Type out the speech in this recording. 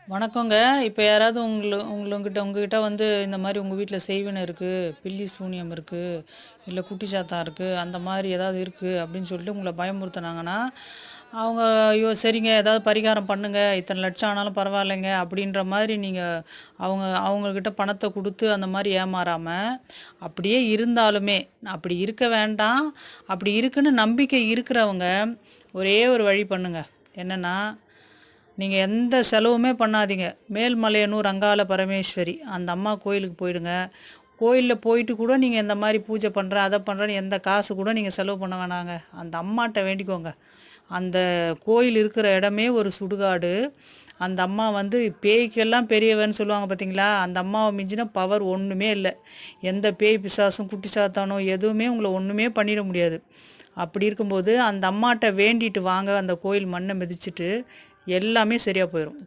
வணக்கங்க. இப்ப யாராவது உங்ககிட்ட வந்து இந்த மாரி உங்க வீட்ல செய்வினை இருக்கு, பில்லி சூனியம் இருக்கு, இல்ல குட்டி சாத்தான் இருக்கு, அந்த மாரி ஏதாவது இருக்கு அப்படின்னு சொல்லிட்டு உங்கள பயமுறுத்துனாங்கன்னா, அவங்க "ஐயோ! சரிங்க ஏதாவது பரிகாரம் பண்ணுங்க. இத்தன லட்சம் ஆனாலும் பரவாயில்லைங்க." அப்படின்ற மாரி நீங்க அவங்ககிட்ட பணத்த குடுத்து அந்த மாரி ஏமாறாம, அப்படியே இருந்தாலுமே அப்படி இருக்க வேண்டாம். அப்படி இருக்குன்னு நம்பிக்கை இருக்கிறவங்க, ஒரே ஒரு வழி பண்ணுங்க. என்னன்னா நீங்க எந்த செலவுமே பண்ணாதீங்க. மேல்மலையனூர் அங்காள பரமேஸ்வரி அந்த அம்மா கோயிலுக்கு போயிடுங்க. கோயில்ல போயிட்டு கூட நீங்க இந்த மாரி பூஜை பண்றேன், அத பண்றேன்னு எந்த காசு கூட நீங்க செலவு பண்ண வேணாங்க. அந்த அம்மாட்ட வேண்டிக்கோங்க. அந்த கோயில் இருக்கிற இடமே ஒரு சுடுகாடு. அந்த அம்மா வந்து பேய்க்கெல்லாம் பெரியவன்னு சொல்லுவாங்க பார்த்தீங்களா? அந்த அம்மாவ மிஞ்சின பவர் ஒண்ணுமே இல்ல. எந்த பேய் பிசாசும், குட்டி சாத்தானோ எதுவுமே உங்கள ஒண்ணுமே பண்ணிட முடியாது. அப்படி இருக்கும்போது அந்த அம்மாட்ட வேண்டிட்டு வாங்க. அந்த கோயில் மண்ண மிதிச்சுட்டு எல்லாமே சரியா போயிரும்.